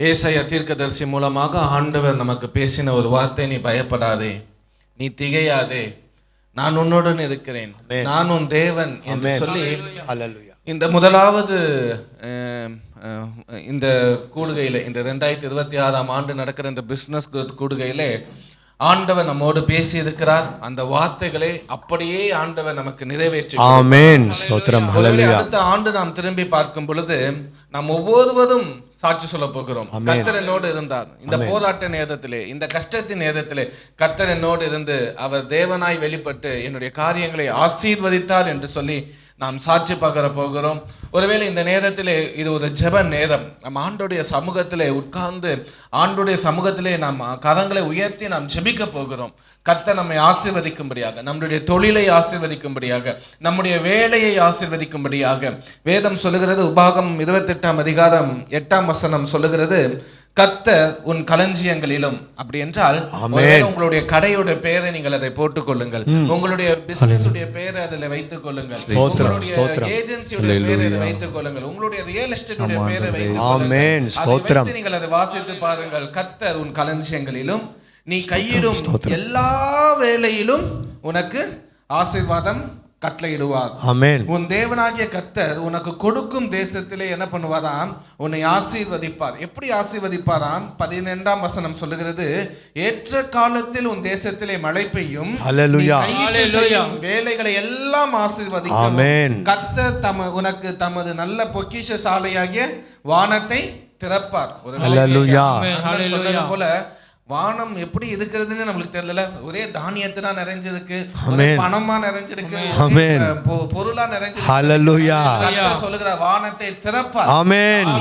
ஏசாயா தீர்க்கதரிசி மூலமாக ஆண்டவர் நமக்கு பேசின ஒரு வார்த்தை, நீ பயப்படாதே, நீ திகையாதே, நான் உன்னுடன் இருக்கிறேன், நான் உன் தேவன் என்று சொல்லி இந்த முதலாவது இந்த கூடுகையில, இந்த 2026ஆம் ஆண்டு நடக்கிற இந்த பிசினஸ் கூடுகையிலே ஆண்டவர் நம்மோடு பேசி இருக்கிறார். அந்த வார்த்தைகளை அப்படியே ஆண்டவர் நமக்கு நிறைவேற்றி. ஆமென். ஸ்தோத்திரம். ஹல்லேலூயா. அடுத்த ஆண்டு நாம் திரும்பி பார்க்கும் பொழுது நாம் ஒவ்வொருவரும் சாட்சி சொல்ல போகிறோம். கர்த்தர் என்னோடு இருந்தார். இந்த போராட்ட நேரத்திலே, இந்த கஷ்டத்தின் நேரத்திலே கர்த்தர் என்னோடு இருந்து அவர் தேவனாய் வெளிப்பட்டு என்னுடைய காரியங்களை ஆசீர்வதித்தார் என்று சொல்லி நாம் சாட்சி பார்க்க போகிறோம். ஒருவேளை இந்த நேரத்திலே இது ஒரு ஜெப நேரம். நம்ம ஆண்டோடைய சமூகத்திலே உட்கார்ந்து ஆண்டோடைய சமூகத்திலே நாம் கரங்களை உயர்த்தி நாம் ஜெபிக்க போகிறோம். கர்த்தர் நம்மை ஆசீர்வதிக்கும்படியாக, நம்முடைய தொழிலை ஆசீர்வதிக்கும்படியாக, நம்முடைய வேலையை ஆசீர்வதிக்கும்படியாக வேதம் சொல்லுகிறது. உபாகமம் 28ஆம் அதிகாரம் 8ஆம் வசனம் சொல்லுகிறது, கர்த்தர் உன் களஞ்சியங்களிலும். அப்படி என்றால் உங்களுடைய கடையோட பெயரை நீங்கள் அதை போட்டுக் கொள்ளுங்கள், உங்களுடைய பிசினஸ் உடைய பெயரை அதில் வைத்துக் கொள்ளுங்கள், உங்களுடைய ஏஜென்சியுடைய பெயரை வைத்துக் கொள்ளுங்கள், உங்களுடைய ரியல் எஸ்டேட் உடைய பெயரை வைத்து நீங்கள் அதை வாசித்து பாருங்கள். கர்த்தர் உன் களஞ்சியங்களிலும் நீ கையிடும் எல்லா வேலையிலும் உனக்கு ஆசீர்வாதம் கட்டளையிடுவார். ஆமென். உன் தேவனாகிய கர்த்தர் உனக்கு கொடுக்கும் தேசத்திலே என்ன பண்ணுவாராம்? உன்னை ஆசீர்வதிப்பார். எப்படி ஆசீர்வதிப்பாராம்? 12ஆம் வசனம் சொல்லுகிறது, ஏற்ற காலத்தில் உன் தேசத்திலே மழை பெய்யும், வேலைகளை எல்லாம் ஆசீர்வதிக்கும். கர்த்தர் உனக்கு தமது நல்ல பொக்கிஷ சாலையாகிய வானத்தை திறப்பார். சொன்னது போல வானம் எப்படி இருக்கிறதுன்னு நம்மளுக்கு தெரியல. ஒரே தானியத்தினா நிறைஞ்சிருக்கு, பணமா நிறைஞ்சிருக்கு, பொருளா நிறைஞ்சிருக்கு. ஹல்லேலூயா. கர்த்தர் சொல்லுகிறார், வானத்தை திறப்பார். ஆமென்.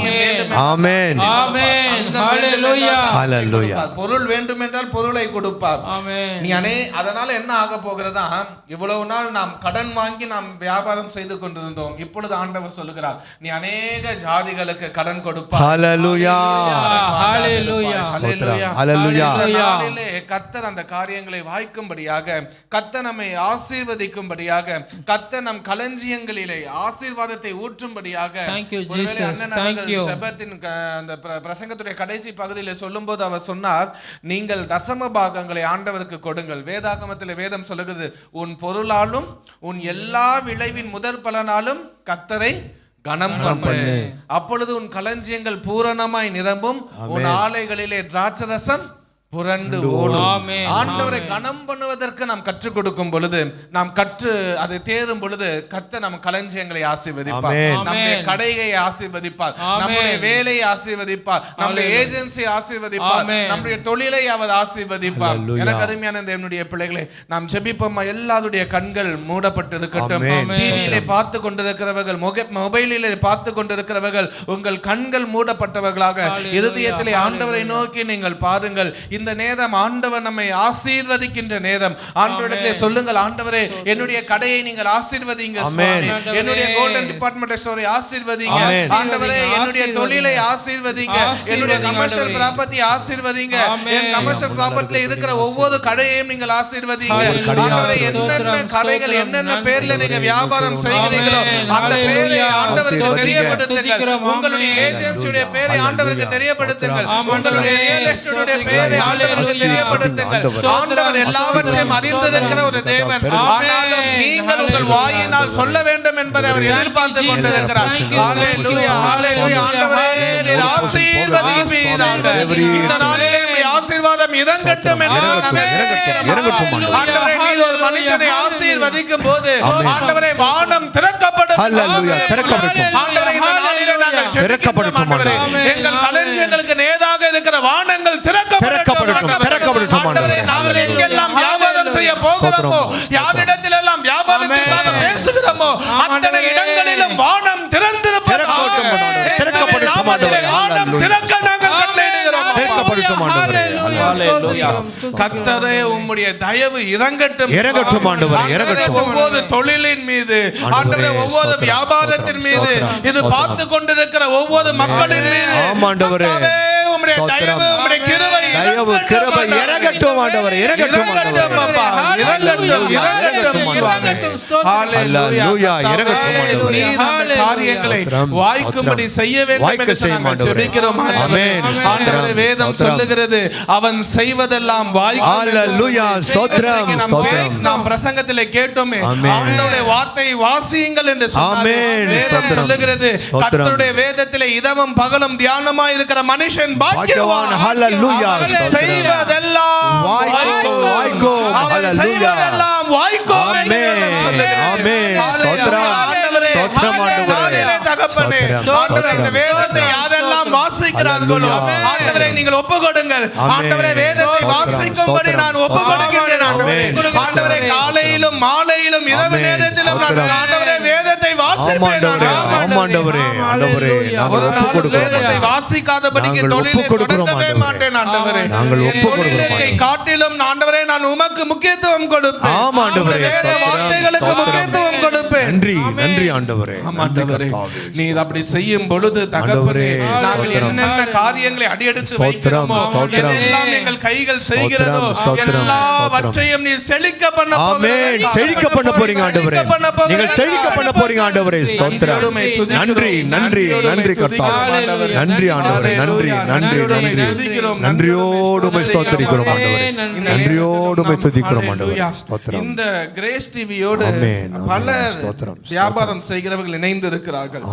ஆமென். ஆமென். ஹல்லேலூயா. ஹல்லேலூயா. பொருள் வேண்டும் என்றால் பொருளை கொடுப்பார். ஆமென். நீ அதனால என்ன ஆக போகிறதா? இவ்வளவு நாள் நாம் கடன் வாங்கி நாம் வியாபாரம் செய்து கொண்டிருந்தோம். இப்பொழுது ஆண்டவர் சொல்லுகிறார், நீ அநேக ஜாதிகளுக்கு கடன் கொடுப்பார். ஹல்லேலூயா. ஹல்லேலூயா. ஹல்லேலூயா. கர்த்தர் அந்த காரியங்களை வாய்க்கும்படியாக, கர்த்தர் நம்மை ஆசீர்வதிக்கும்படியாக, கர்த்தர் நம் களஞ்சியங்களிலே ஆசீர்வாதத்தை ஊற்றும்படியாக, ஜெபத்தின் அந்த பிரசங்கத்துடைய கடைசி பகுதியில் சொல்லும்போது அவர் சொன்னார், நீங்கள் தசம பாகங்களை ஆண்டவருக்கு கொடுங்கள். வேதாகமத்தில் வேதம் சொல்லுகிறது, உன் பொருளாலும் உன் எல்லா விளைவின் முதற் பலனாலும் கர்த்தரை கனம் பண்ணு, அப்பொழுது உன் களஞ்சியங்கள் பூரணமாய் நிரம்பும், உன் ஆலைகளிலே திராட்சரசம் புரண்டு ஓடும். ஆண்டவரை கனம் பண்ணுவதற்கு நாம் கற்றுக் கொடுக்கும் பொழுது, நாம் கற்று அதை தேரும் பொழுது கர்த்தர் நம் களஞ்சியங்களை ஆசீர்வதிப்பார், நம்முடைய கடையை ஆசீர்வதிப்பார், நம்முடைய வேலையை ஆசீர்வதிப்பார், நம்முடைய ஏஜென்சி ஆசீர்வதிப்பார், நம்முடைய தொழிலை அவர் ஆசீர்வதிப்பார். எனக்கு அருமையான என்னுடைய பிள்ளைகளை, நாம் ஜெபிப்போமா? எல்லாருடைய கண்கள் மூடப்பட்டு இருக்கட்டும். டிவியிலே பார்த்து கொண்டிருக்கிறவர்கள், மொபைலிலே பார்த்து கொண்டிருக்கிறவர்கள், உங்கள் கண்கள் மூடப்பட்டவர்களாக இருதயத்திலே ஆண்டவரை நோக்கி நீங்கள் பாருங்கள். இந்த நேரம் ஆண்டவர் நம்மை ஆசீர்வதிக்கின்ற நேரம். ஆண்டவரிடத்திலே சொல்லுங்கள், ஆண்டவரே என்னுடைய கடையை நீங்கள் ஆசீர்வதிங்க சுவாமி, என்னுடைய கோல்டன் டிபார்ட்மெண்ட் ஸ்டோரை ஆசீர்வதிங்க ஆண்டவரே, என்னுடைய தொழிலை ஆசீர்வதிங்க, என்னுடைய கமர்ஷியல் ப்ராப்பர்ட்டி ஆசீர்வதிங்க, என் கமர்ஷியல் ப்ராப்பர்ட்டில இருக்கிற ஒவ்வொரு கடையையும் நீங்கள் ஆசீர்வதிங்க. ஆண்டவரே, என்னென்ன கடைகள் என்னென்ன பேர்ல நீங்க வியாபாரம் செய்கிறீங்களோ அந்த பேரை ஆண்டவருக்கு தெரியப்படுத்துங்கள். உங்களுடைய ஏஜென்சியுடைய பேரை ஆண்டவருக்கு தெரியப்படுத்துங்கள். உங்களுடைய ரியல் எஸ்டேட்டுடைய பேரை ஆண்டவருக்கு தெரியப்படுத்துங்கள். ஆண்டவர் எல்லாவற்றையும் அறிந்திருக்கிற ஒரு தேவன். ஆனாலும் நீங்கள் உங்கள் வாயினால் சொல்ல வேண்டும் என்பதை அவர் எதிர்பார்த்து கொண்டிருக்கிறார். ஹல்லேலூயா. ஹல்லேலூயா. ஆண்டவரே, நீர் ஆசீர்வதிப்பீராக. இந்த நாளிலே உம்முடைய ஆசீர்வாதம் இறங்கட்டும் என்று ஆண்டவரே, நீர் ஒரு மனுஷனை ஆசீர்வதிக்கும் போது ஆண்டவரே வானம் திறக்கப்படும். ஹல்லேலூயா. திறக்கப்படும் ஆண்டவரே. இந்த நாளிலே நாங்கள் திறக்கப்படும் ஆண்டவரே. எங்கள் களஞ்சியங்களுக்கு நேராக இருக்கிற வானங்கள் திறக்கப்படும். ஆண்டவரே, நாங்கள் எங்கெல்லாம் வியாபாரம் செய்ய போகிறோமோ, யாரிடத்தில் எல்லாம் வியாபாரத்திற்காக பேசுகிறோமோ அத்தனை இடங்களிலும் வானம் திறந்திருப்பதாக. கர்த்தரே, உம்முடைய தயவு இறங்கட்டும் ஆண்டவரே. இறங்கட்டும் ஒவ்வொரு தொழிலின் மீது ஆண்டவரே, ஒவ்வொரு வியாபாரத்தின் மீது, இது பார்த்து கொண்டிருக்கிற ஒவ்வொரு மக்களின் மீது ஆண்டவரே உம்முடைய தயவு, உம்முடைய கிருபை தயவு கிருபை இறங்கட்டும் ஆண்டவரே, இறங்கட்டும் இறங்கட்டும் அப்பா, இறங்கட்டும், இறங்கட்டும் சுவாமி. ஹல்லேலூயா, இறங்கட்டும் ஆண்டவரே. நீர் அந்த காரியங்களை வாய்க்கும்படி செய்ய வேண்டும் என்று நாங்கள் ஜெபிக்கிறோம் ஆமென். ஆண்டவரே, வேதம் சொல்லுகிறது அவன் செய்வதெல்லாம் வாய்க்கும். ஹல்லேலூயா, ஸ்தோத்திரம், ஸ்தோத்திரம். நாம் பிரசங்கத்திலே கேட்டோமே, ஆண்டவருடைய வார்த்தை வாசியுங்கள் என்று சொன்னார். ஆமென். வேதம் சொல்லுகிறது கர்த்தருடைய வேதத்திலே இதமும் பகலும் தியானமாய் இருக்கிற மனுஷன் பாக்கியவான். ஹல்லேலூயா, செய்வதெல்லாம் வாய்க்கும், வாய்க்கும். அவன் செய்வதெல்லாம் வாய்க்கும். ஆமென், ஆமென். ஸ்தோத்திரம், ஸ்தோத்திரம் ஆண்டவரே. தகப்பனே, ஆண்டவரே, இந்த வேதத்தை யாரெல்லாம் வாசிக்கிறார்களோ ஆண்டவரே நீங்கள் ஒப்புக்கொடுங்கள். ஆண்டவரே, வேதத்தை வாசிக்கும்படி நான் ஒப்புக்கொடுக்கின்றேன் ஆண்டவரே. ஆண்டவரே, காலையிலும் மாலையிலும் இரவு நேரத்திலும் நான் ஆண்டவரே வேதத்தை வாசிப்பேன் ஆண்டவரே. ஆண்டவரே, நாங்கள் ஒப்புக்கொடுக்கிறோம். வேதத்தை வாசிக்காதபடிக்கு தொழிலை தொடங்கவே மாட்டேன் ஆண்டவரே. நாங்கள் ஒப்புக்கொடுக்கிறோம். தொழிலை காட்டிலும் ஆண்டவரே நான் உமக்கு முக்கியத்துவம் கொடுப்பேன். ஆம் ஆண்டவரே, வேத வார்த்தைகளுக்கு முக்கியத்துவம் கொடுப்பேன். நன்றி, நன்றி ஆண்டவரே. ஆண்டவரே, நீர் அப்படி செய்யும் பொழுது தகப்பனே, நாங்கள் என்னென்ன காரியங்களை அடியெடுத்து வைக்கிறோமோ, எல்லாம் எங்கள் கைகள் செய்கிறதோ எல்லாவற்றையும் நீர் செழிக்க பண்ண ஆமென். செழிக்க பண்ண போறீங்க ஆண்டவரே. நீங்கள் செழிக்க பண்ண போறீங்க ஆண்டவரே. ஸ்தோத்திரம். நன்றி, நன்றி, நன்றி கர்த்தாவே. நன்றி ஆண்டவரே. நன்றி, நன்றி, நன்றி. நன்றியோடு உம்மை ஸ்தோத்திரிக்கிறோம் ஆண்டவரே. நன்றியோடு உம்மை துதிக்கிறோம் ஆண்டவரே. ஸ்தோத்திரம். இந்த கிரேஸ் டிவியோடு பல வியாபாரம் செய்கிறவர்கள் இணைந்து இருக்கிறார்கள்.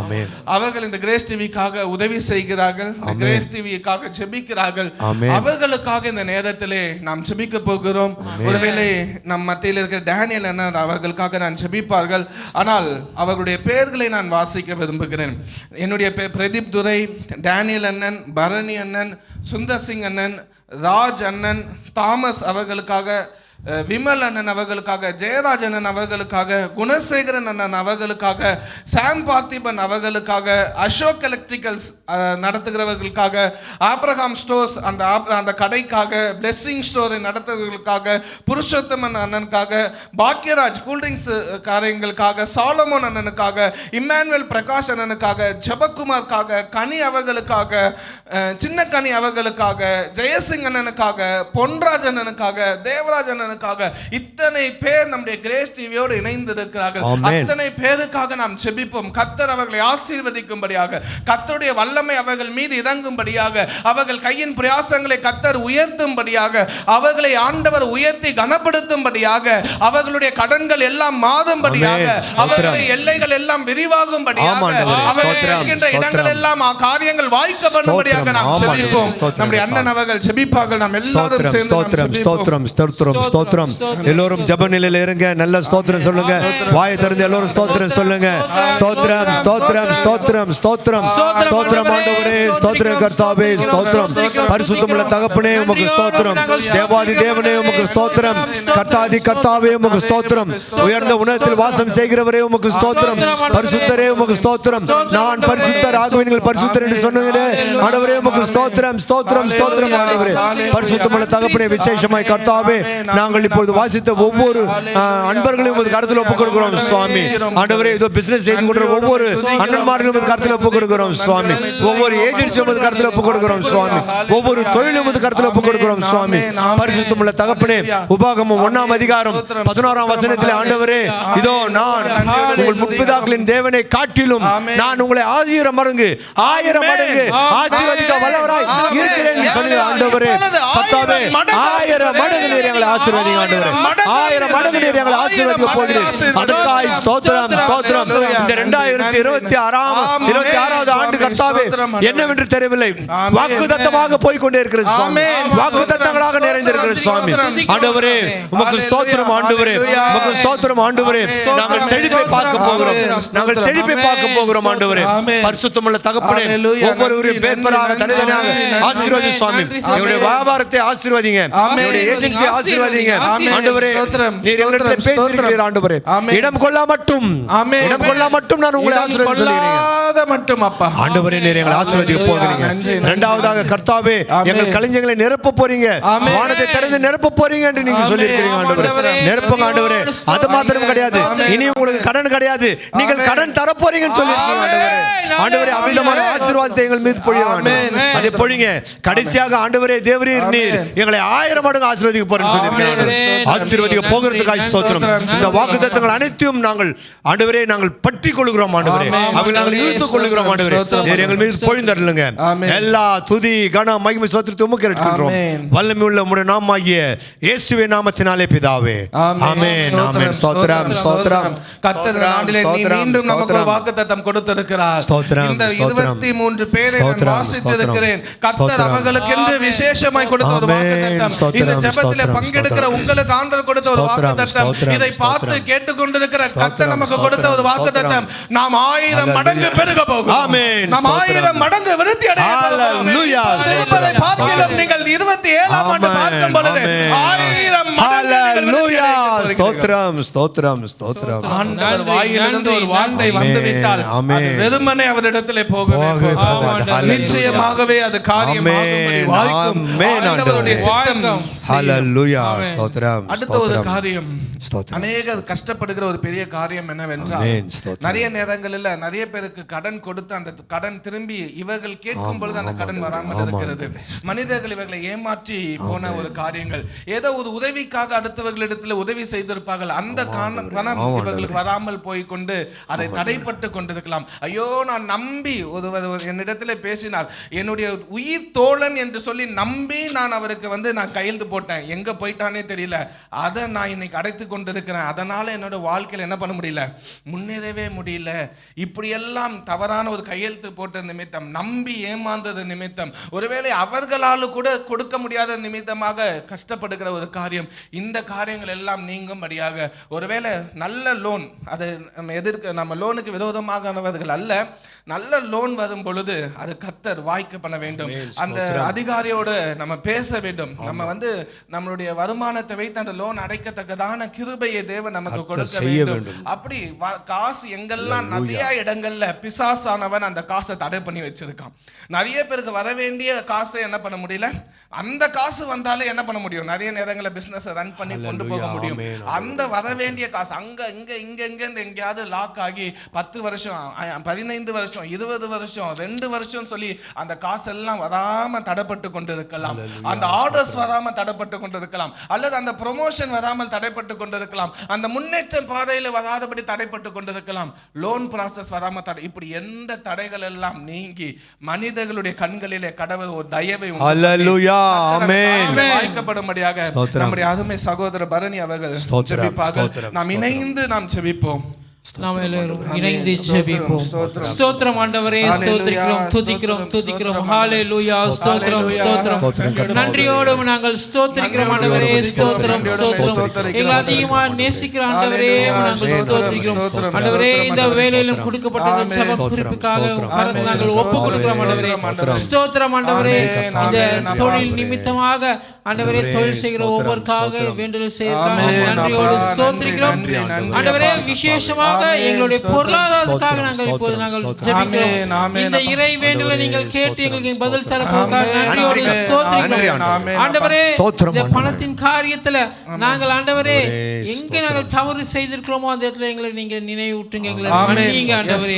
அவர்கள் இந்த கிரேஸ் டிவிக்காக உதவி செய்கிறார்கள், கிரேஸ் டிவிக்காக ஜெபிக்கிறார்கள். அவர்களுக்காக இந்த நேரத்திலே நாம் ஜெபிக்க போகிறோம். ஒருவேளை நம் மத்தியில் இருக்கிற டேனியல் அண்ணன் அவர்களுக்காக நான் ஜெபிப்பார்கள். ஆனால் அவர்களுடைய பெயர்களை நான் வாசிக்க விரும்புகிறேன். என்னுடைய பேர் பிரதீப் துரை, டேனியல் அண்ணன், பரணி அண்ணன், சுந்தர் சிங் அண்ணன், ராஜ் அண்ணன், தாமஸ் அவர்களுக்காக, விமல் அண்ணன் அவர்களுக்காக, ஜெயராஜ் அண்ணன் அவர்களுக்காக, குணசேகரன் அண்ணன் அவர்களுக்காக, சாம் பார்த்திபன் அவர்களுக்காக, அசோக் எலக்ட்ரிக்கல்ஸ் நடத்துகிறவர்களுக்காக, ஆப்ரஹாம் ஸ்டோர்ஸ் அந்த கடைக்காக, பிளெஸ்ஸிங் ஸ்டோரை நடத்துகிறவர்களுக்காக, புருஷோத்தமன் அண்ணனுக்காக, பாக்யராஜ் கூல்ட்ரிங்க்ஸ் காரியங்களுக்காக, சாலமோன் அண்ணனுக்காக, இம்மானுவேல் பிரகாஷ் அண்ணனுக்காக, ஜபக்குமார்க்காக, கனி அவர்களுக்காக, சின்ன கனி அவர்களுக்காக, ஜெயசிங் அண்ணனுக்காக, பொன்ராஜ் அண்ணனுக்காக, தேவராஜ் அண்ணனுக்காக, இத்தனை பேர் நம்முடைய கிரேஸ் டிவியோடு இணைந்து இருக்கிறார்கள். அத்தனை பேருக்காக நாம் ஜெபிப்போம். கர்த்தர் அவர்களை ஆசீர்வதிக்கும்படியாக, கர்த்தருடைய வல்லமை அவர்கள் மீது இறங்கும்படியாக, அவர்கள் கையின் பிரயாசங்களை கர்த்தர் உயர்த்தும்படியாக, அவர்களை ஆண்டவர் உயர்த்தி கனப்படுத்தும்படியாக, அவர்களுடைய கடன்கள் எல்லாம் மாறும்படியாக, அவர்களுடைய எல்லைகள் எல்லாம் விரிவாகும்படியாக, அவர்கள் இருக்கின்ற இடங்கள் எல்லாம் காரியங்கள் வாய்க்கப்படும்படியாக நாம் ஜெபிப்போம். நம்முடைய அண்ணன் அவர்கள் ஜெபிப்பார்கள். நாம் எல்லாரும் சேர்ந்து ஸ்தோத்திரம், ஸ்தோத்திரம், ஸ்தோத்திரம், ஸ்தோத்திரம். எல்லோரும் ஜெப நிலையில இருங்க. நல்ல ஸ்தோத்திரம் சொல்லுங்க. வாயை திறந்து எல்லோரும் ஸ்தோத்திரம் சொல்லுங்க. ஸ்தோத்திரம், ஸ்தோத்திரம், ஸ்தோத்திரம், ஸ்தோத்திரம், ஸ்தோத்திரம் ஆண்டவரே. ஸ்தோத்திரம் கர்த்தாவே. ஸ்தோத்திரம். பரிசுத்தமுள்ள தகப்பனே உமக்கு ஸ்தோத்திரம். தேவாதி தேவனே உமக்கு ஸ்தோத்திரம். கர்த்தாதி கர்த்தாவே உமக்கு ஸ்தோத்திரம். உயர்ந்த உன்னதத்தில் வாசம் செய்கிறவரே உமக்கு ஸ்தோத்திரம். பரிசுத்தரே உமக்கு ஸ்தோத்திரம். நான் பரிசுத்தர் ஆகவே நீங்கள் பரிசுத்தர் என்று சொன்னீங்களே ஆண்டவரே உமக்கு ஸ்தோத்திரம், ஸ்தோத்திரம், ஸ்தோத்திரம் ஆண்டவரே. பரிசுத்தமுள்ள தகப்பனே, விசேஷமாய் கர்த்தாவே, நாங்கள் இப்பொழுது வாசித்த ஒவ்வொரு அன்பர்களையும் உமது கருத்தில் ஒப்புக் கொடுக்கிறோம் சுவாமி. ஆண்டவரே, இதோ பிசினஸ் செய்து கொண்ட ஒவ்வொரு அண்ணன்மார்களும் உமது கருத்தில் ஒப்புக் கொடுக்கிறோம் சுவாமி. ஒவ்வொரு ஏஜென்சியும் உமது கருத்தில் ஒப்புக் கொடுக்கிறோம் சுவாமி. ஒவ்வொரு தொழிலும் உமது கருத்தில் ஒப்புக் கொடுக்கிறோம் சுவாமி. பரிசுத்தமுள்ள தகப்பனே, உபாகமம் 1ஆம் அதிகாரம் 11ஆம் வசனத்திலே ஆண்டவரே, இதோ நான் உங்கள் முற்பிதாக்களின் தேவனை காட்டிலும் நான் உங்களை 1000 மடங்கு ஆசீர்வதிக்க வல்லவராய் இருக்கிறேன் சொல்லி ஆண்டவரே, கர்த்தாவே 1000 மடங்கு நீர் எங்களை ஆசீர்வதிங்க ஆண்டவரே. 1000 மடங்கு நீர் எங்களை ஆசீர்வதிக்க போகிறீர். அதற்காக ஸ்தோத்திரம், ஸ்தோத்திரம். இந்த 2026ஆவது ஆண்டு கர்த்தாவே என்னவென்று தெரியவில்லை, வாக்குத்தத்தமாக போய் கொண்டே இருக்கிறது சுவாமி. வாக்குத்தத்தங்களாக நிறைந்திருக்கிறது சுவாமி. ஆண்டவரே உமக்கு ஸ்தோத்திரம் ஆண்டவரே, உமக்கு ஸ்தோத்திரம் ஆண்டவரே. நாங்கள் செழிப்பை பார்க்க போகிறோம். நாங்கள் செழிப்பை பார்க்க போகிறோம் ஆண்டவரே. பரிசுத்தமுள்ள தகப்பனே, ஒவ்வொருவரையும் பேர்பராக தனித்தனியாக ஆசீர்வதி சுவாமி. எங்களுடைய வியாபாரத்தை ஆசீர்வதிங்க, எங்களுடைய ஏஜென்சி ஆசீர்வதிங்க. ஆண்டவரே நீர் எங்களிடத்தில் பேசியிருக்கிறீர். ஆண்டவரே இடம் கொள்ளா மட்டும் நான் உங்களை ஆசீர்வதிக்கிறேன் மட்டும் அப்பா. ஆண்டவரே நீர் எங்களை ஆசீர்வதிக்க போகிறீங்க. இரண்டாவதாக கர்த்தாவே எங்கள் களஞ்சியங்களை நிரப்ப போறீங்க, வானத்தை திறந்து நிரப்ப போறீங்க என்று நீங்க சொல்லியிருக்கிறீங்க. ஆண்டவரே நிரப்புங்க ஆண்டவரே. அது மாத்திரம் கிடையாது, இனி உங்களுக்கு கடன் கிடையாது, நீங்கள் கடன் தர போறீங்கன்னு சொல்லியிருக்கீங்க. ஆண்டவரே அமிதமான ஆசீர்வாதத்தை எங்கள் மீது பொழியுங்க, அதை பொழிங்க. கடைசியாக ஆண்டவரே தேவரீர் நீர் எங்களை 1000 மடங்கு ஆசீர்வதிக்க போறேன்னு சொல்லியிருக்கிறீங்க. ஆசீர்வதிக்க போகிறதுக்காக ஸ்தோத்திரம். இந்த வாக்குத்தத்தங்கள் அனைத்தையும் நாங்கள் ஆண்டவரே நாங்கள் பற்றி கொள்கிறோம். ஆண்டவரே அவை நாங்கள் இழுத்துக் கொள்கிறோம். ஆண்டவரே நீர் எங்கள் மீது பொழிந்தருளுங்க. எல்லா துதி கன மகிமை ஸ்தோத்திரத்தை உமக்கு எடுக்கின்றோம். வல்லமை உள்ள உம்முடைய நாமமாகிய இயேசுவின் நாமத்தினாலே பிதாவே, ஆமென். ஆமென். ஸ்தோத்திரம் ஸ்தோத்திரம். கர்த்தர் நாளிலே மீண்டும் நமக்கு ஒரு வாக்குத்தத்தம் கொடுத்திருக்கிறார். இந்த 23 பேரை நான் வாசித்திருக்கிறேன். கர்த்தர் அவர்களுக்கென்று விசேஷமாய் கொடுத்த ஒரு வாக்குத்தத்தம், இந்த ஜெபத்திலே பங்கெடுக்கிற உங்களுக்கு ஆண்டவர் கொடுத்த ஒரு வாக்குத்தத்தம், இதை பார்த்து கேட்டுக்கொண்டிருக்கிற கர்த்தர் நமக்கு கொடுத்த ஒரு வாக்குத்தத்தம், நாம் 1000 மடங்கு பெருக போகிறோம். ஆமென். நாம் 1000 மடங்கு விருத்தி அடைய போகிறோம். ஹalleluya. என்பதை பார்க்கிறோம். நீங்கள் 27ஆம் ஆண்டு பார்க்கும் பொழுது 1000 ஹalleluya. ஸ்தோத்திரம் ஸ்தோத்திரம் ஸ்தோத்திரம். ஆண்டவர் வாயிலிருந்து ஒரு வார்த்தை வந்துவிட்டால் அது வெறுமனே அவரிடத்திலே போகவே நிச்சயமாகவே அது காரியமாகும்படி வாய்க்கும். ஆண்டவருடைய சித்தம். ஹalleluya. ஸ்தோத்திரம். அடுத்த ஒரு காரியம், அநேக கஷ்டப்படுகிற ஒரு பெரிய காரியம் என்னவென்றால், நிறைய நேரங்களில் நிறைய பேருக்கு கடன் கொடுத்து அந்த கடன் திரும்பி இவர்கள் கேட்கும் பொழுது அந்த கடன் வராமல் இருக்கிறது. மனிதர்கள் இவர்களை ஏமாற்றி போன ஒரு காரியங்கள், ஏதோ ஒரு உதவிக்காக அடுத்தவர்களிடத்தில் உதவி செய்திருப்பார்கள், அந்த பணம் இவர்களுக்கு வராமல் போய் கொண்டு அதை தடைப்பட்டு கொண்டிருக்கலாம். ஐயோ நான் நம்பி ஒருவர் என்னிடத்தில் பேசினார், என்னுடைய உயிர் தோழன் என்று சொல்லி நம்பி நான் அவருக்கு நான் கையெழுத்து போட்டேன், எங்க போயிட்டானே தெரியல, அதை நான் இன்னைக்கு அடைத்து கொண்டிருக்கிறேன், அதனால என்னோட வாழ்க்கையில் என்ன பண்ண முடியல, முன்னேறவே முடியல. இப்படியெல்லாம் தவறான ஒரு கையெழுத்து போட்ட நிமித்தம், நம்பி ஏமாந்தது நிமித்தம், ஒருவேளை அவர்களால் கூட கொடுக்க முடியாத நிமித்தமாக கஷ்டப்படுகிற ஒரு காரியம், இந்த காரியங்கள் எல்லாம் நீங்கும்படியாக ஒருவேளை நல்ல லோன், அது நம்ம லோனுக்கு விரோதமானவர்கள் அல்ல, நல்ல லோன் வரும் பொழுது அது கர்த்தர் வாய்க்க பண்ண வேண்டும். அந்த அதிகாரியோடு நம்ம பேச வேண்டும். நம்ம நம்மளுடைய வருமானத்தை வைத்து அந்த லோன் அடைக்கத்தக்கதான கிருபையை தேவன் நமக்கு கொடுக்க வேண்டும். அப்படி காசு எங்கெல்லாம் நிறைய இடங்கள்ல பிசாசானவன் அந்த காசை தடை பண்ணி வச்சிருக்கான். நிறைய பேருக்கு வர வேண்டிய காசை என்ன பண்ண முடியல, அந்த காசு வந்தாலே என்ன பண்ண முடியும், நிறைய நேரங்களில் பிசினஸ் ரன் பண்ணி கொண்டு போக முடியும். அந்த வர வேண்டிய காசு அங்க இங்க இங்க இங்க எங்கேயாவது லாக் ஆகி 10 வருஷம் 15 வருஷம் 20 வருஷம் 2 வருஷம் சொல்லி அந்த காசு எல்லாம் வராம தடைப்பட்டு கொண்டிருக்கலாம். அந்த ஆர்டர்ஸ் வராம தடைப்பட்டு கொண்டிருக்கலாம், அல்லது அந்த ப்ரொமோஷன் வராமல் தடைப்பட்டு கொண்டிருக்கலாம், அந்த முன்னேற்ற பாதையில் வராதபடி தடைப்பட்டு கொண்டிருக்கலாம், லோன் ப்ராசஸ் வராம தடை, இப்படி எந்த தடைகள் எல்லாம் நீங்கி மனிதர்களுடைய கண்களிலே கடவுள் ஒரு தயவை வாய்க்கப்படும்படியாக நம்முடைய அருமை சகோதரர் பரணி அவர்கள் ஜெபிப்பார்கள். நாம் இணைந்து நாம் ஜெபிப்போம். நாம் எல்லாரும் இணைந்து ஜெபிப்போம். ஸ்தோத்திரம் ஆண்டவரே, ஸ்தோத்திரிக்கிறோம், துதிக்கிறோம், துதிக்கிறோம். ஹalleluya. ஸ்தோத்திரம், ஸ்தோத்திரம். நன்றியோடு நாங்கள் ஸ்தோத்திரிக்கிறோம் ஆண்டவரே. ஸ்தோத்திரம், ஸ்தோத்திரம். எங்களை அதிகமாக நேசிக்கிற ஆண்டவரே நாங்கள் ஸ்தோத்திரிக்கிறோம். ஆண்டவரே இந்த வேளையிலும் கொடுக்கப்பட்ட ஜெப குறிப்புக்காக நாங்கள் ஒப்பு கொடுக்கிறோம் ஆண்டவரே. ஸ்தோத்திரம் ஆண்டவரே. இந்த தொழில் நிமித்தமாக ஆண்டவரே தொழில் செய்கிற ஒவ்வொருக்காக வேண்டுதல் செய்கிறோம். நன்றியோடு ஸ்தோத்திரிக்கிறோம் ஆண்டவரே. விசேஷமாக எங்களுடைய பொருளாதாரத்துக்காக நாங்கள் இப்போது நாங்கள் ஜெபிக்கிறோம். இந்த இறை வேண்டுதலை நீங்கள் கேட்டு எங்களுக்கு பதில் தரப்போவதற்காக நன்றியோடு ஸ்தோத்திரிக்கிறோம் ஆண்டவரே. இந்த பணத்தின் காரியத்துல நாங்கள் ஆண்டவரே எங்கே நாங்கள் தவறு செய்திருக்கிறோமோ அந்த இடத்துல எங்களை நீங்க நினைவூட்டுங்க, எங்களை மன்னிங்க ஆண்டவரே.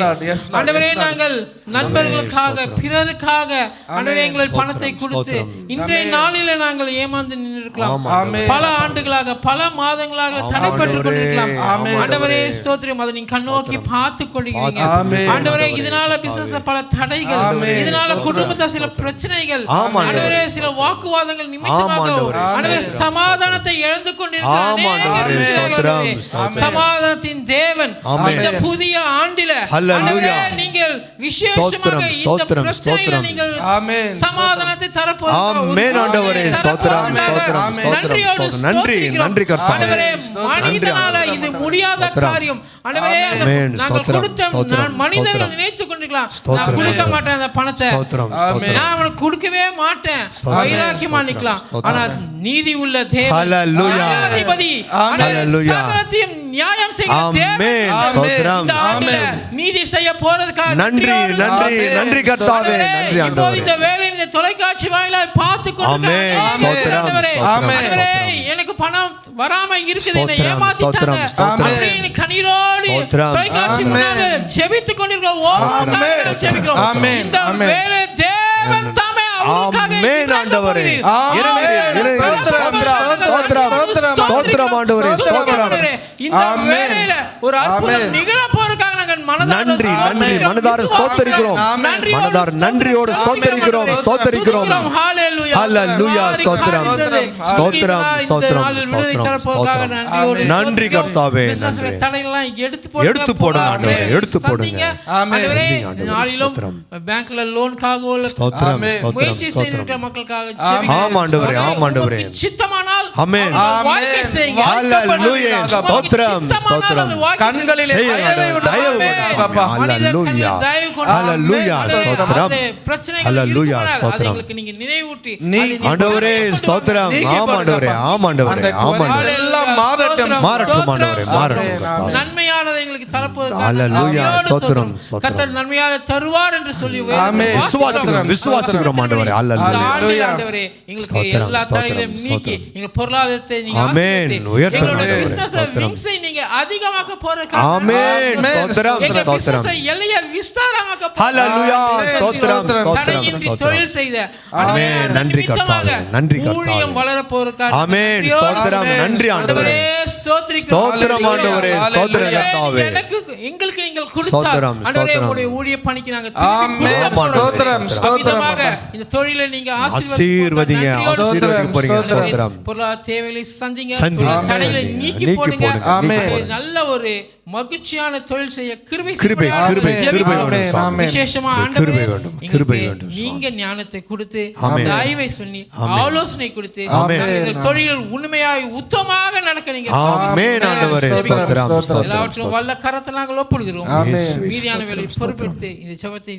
ஆண்டவரே நாங்கள் நண்பர்களுக்காக பிறருக்காக ஆண்டவரே எங்கள் பணத்தை கொடுத்து இன்றைய நாளில நாங்கள் ஏமாந்து நின்றிருக்கலாம், பல ஆண்டுகளாக பல மாதங்களாக தடைப்பட்டு கொண்டிருக்கலாம். ஆண்டவரே ஸ்தோத்திரம், அதை நீங்க கண்ணோக்கி பார்த்து கொண்டிருக்கீங்க ஆண்டவரே. இதனால பிசினஸ்ல பல தடைகள், இதனால குடும்பத்துல சில பிரச்சனைகள், ஆண்டவரே சில வாக்குவாதங்கள் நிமித்தமாக ஆண்டவரே சமாதானத்தை இழந்து கொண்டிருக்கிறார்கள். சமாதானத்தின் தேவன் இந்த புதிய ஆண்டில ஆண்டவரே நீங்கள் விசேஷமாக இந்த பிரச்சனையில நீங்கள் சமாதானத்தை தரப்போகிறீர்கள். நன்றி நன்றி கர்த்தாவே. மனிதனால இது முடியாத காரியம் ஆண்டவரே, ஆமென். நாங்கள் ஸ்தோத்திரம், கொடுத்த ஸ்தோத்திரம், மனிதர்கள் ஸ்தோத்திரம். நினைத்துக் கொண்டிருக்கலாம், ஸ்தோத்திரம். நான் கொடுக்க மாட்டேன் அந்த பணத்தை, ஸ்தோத்திரம், ஸ்தோத்திரம். நான் அவனுக்கு கொடுக்கவே மாட்டேன், வைராக்கியமா நிக்கலாம். ஸ்தோத்திரம். ஆனா நீதி உள்ள தேவன், ஹல்லேலூயா. நியாயாதிபதி, ஹல்லேலூயா. சகலத்தையும் நியாயம் செய்கிற தேவன், ஆமென். ஸ்தோத்திரம். இந்த ஆண்டுல நீதி செய்ய போறதுக்காக நன்றி, நன்றி, நன்றி கர்த்தாவே, நன்றி இப்போ ஆண்டவரே. இந்த வேளையில் இந்த தொலைக்காட்சி வாயிலாக பார்த்து ஆமென். ஸ்தோத்திரம், ஸ்தோத்திரம். எனக்கு பணம் வராம இருக்குது, என்னை ஸ்தோத்திரம், ஏமாத்திட்டாங்க ஸ்தோத்திரம். அப்படின்னு கண்ணீரோடு ஸ்தோத்திரம். தொலைக்காட்சி முன்னாடி ஜெபித்துக் கொண்டிருக்கிற ஒவ்வொரு ஜெபிக்கிறோம். ஆமென். இந்த வேளை தேவன் தாமே அவர்களுக்காக ஆமென் ஆண்டவரே. ஆமென். இறங்கு, இறங்கு. ஸ்தோத்திரம், ஸ்தோத்திரம், ஸ்தோத்திரம் ஆண்டவரே, ஸ்தோத்திரம். இந்த ஆமென். வேளையில ஒரு அற்புதம் நிகழ போறதுக்காக நாங்கள் மனதார நன்றி, நன்றி, மனதார ஸ்தோத்தரிக்கிறோம். மனதார நன்றியோடு ஸ்தோத்தரிக்கிறோம், ஸ்தோத்தரிக்கிறோம். ஹல்லேலூயா. ஹல்லேலூயா. ஸ்தோத்திரம், ஸ்தோத்திரம், ஸ்தோத்திரம், ஸ்தோத்திரம். நன்றி கர்த்தாவே, நன்றி. தடையெல்லாம் எடுத்து போடுங்க ஆண்டவரே, எடுத்து போடுங்க. ஆண்டவரே, ஆண்டவரே, நாளிலும் ஸ்தோத்திரம். பேங்க்ல லோன்காக ஸ்தோத்திரம், ஸ்தோத்திரம், முயற்சி செய்கிற ஸ்தோத்திரம். மக்களுக்காக ஆம் ஆண்டவரே, ஆம் ஆண்டவரே. சித்தமானால் ஆமென். வாழ்க்கை செய்யுங்க. ஹல்லேலூயா. ஸ்தோத்திரம், ஸ்தோத்திரம். கண்களிலே செய்யுங்க தயவை ஆண்டவரே, தயவு உண்டாக்குங்க. உண்டாக்குங்க. ஹல்லேலூயா. ஹல்லேலூயா. ஸ்தோத்திரம். ஹல்லேலூயா. ஸ்தோத்திரம். ஆண்டவரே, ஸ்தோத்திரம். ஆம் ஆண்டவரே, ஆம் ஆண்டவரே, ஆம் ஆண்டவரே. எல்லாம் மாறட்டும். மாறட்டும் ஆண்டவரே, மாறட்டும் கர்த்தாவே. நன்மையானதை எங்களுக்கு தரப்போது ஹல்லேலூயா. ஸ்தோத்திரம், ஸ்தோத்திரம். கர்த்தர் நன்மையாக தருவார் என்று சொல்லி ஆமென். விசுவாசிக்கிறோம், விசுவாசிக்கிறோம் ஆண்டவரே. ஹல்லேலூயா. ஆண்டவரே, எங்களுக்கு ஸ்தோத்திரம், எல்லா ஸ்தோத்திரம், தடைகளையும் நீக்கி ஸ்தோத்திரம். எங்க பொருளாதாரத்தை நீங்க ஆமென். ஆசீர்வதித்து, உயர்த்துங்க எங்களுடைய ஆண்டவரே. business ஸ்தோத்திரம். wings-ஐ நீங்க அதிகமாக்க போறதுக்காக ஆமென். ஸ்தோத்திரம், எங்க ஸ்தோத்திரம். business-ஐ எல்லையை விஸ்தாரமாக்க ஹல்லேலூயா. ஸ்தோத்திரம், ஸ்தோத்திரம், தடையின்றி ஸ்தோத்திரம். தொழில் செய்த ஆமென். நன்றி கர்த்தாவே, நன்றி கர்த்தாவே. ஊழியம் வளர போறதுக்காக ஆமென். ஸ்தோத்திரம், நன்றி ஆண்டவரே. ஸ்தோத்திரிக்கிறோம். ஸ்தோத்திரம் ஆண்டவரே, ஸ்தோத்திரம் கர்த்தாவே. எனக்கு எங்களுக்கு நீங்கள் கொடுத்தால் ஸ்தோத்திரம், ஆண்டவரே, ஸ்தோத்திரம். உங்களுடைய ஊழிய பணிக்கு நாங்க ஆமென். திருப்பி கொடுக்க ஸ்தோத்திரம், போறோம். ஸ்தோத்திரம். அவ்விதமாக இந்த தொழிலை நீங்க ஆசீர்வதிங்க, ஆசீர்வதிக்க போறீங்க. ஸ்தோத்திரம். பொருளாதார தேவைகளை சந்திங்க, சந்திங்க. பொருளாதார தடைகளை நீக்கி நீக்கி போடுங்க. போடுங்க, நீக்கி ஒரு போடுங்க. நல்ல ஒரு மகிழ்ச்சியான தொழில் செய்ய கிருபை கிருபை, செய்யும்படியாக கிருபை, கிருபை ஜெபிக்கிறோம். வேண்டும் சுவாமி. விசேஷமா கிருபை ஆண்டவரே, வேண்டும், எங்களுக்கு கிருபை வேண்டும் சுவாமி. நீங்க ஞானத்தை கொடுத்து ஆமென். தயவை சொல்லி ஆமென். ஆலோசனை கொடுத்து ஆமென். நாங்கள் தொழிலில் உண்மையாய் உத்தமமாக நடக்க நீங்க ஆமென் ஆண்டவரே. ஸ்தோத்திரம், ஸ்தோத்திரம், எல்லாவற்றும் ஸ்தோத்திரம். வல்ல கரத்தை நாங்கள் ஒப்புடுகிறோம். ஆமென். மீதியான வேலை பொறுப்பெடுத்து இந்த ஜெபத்தை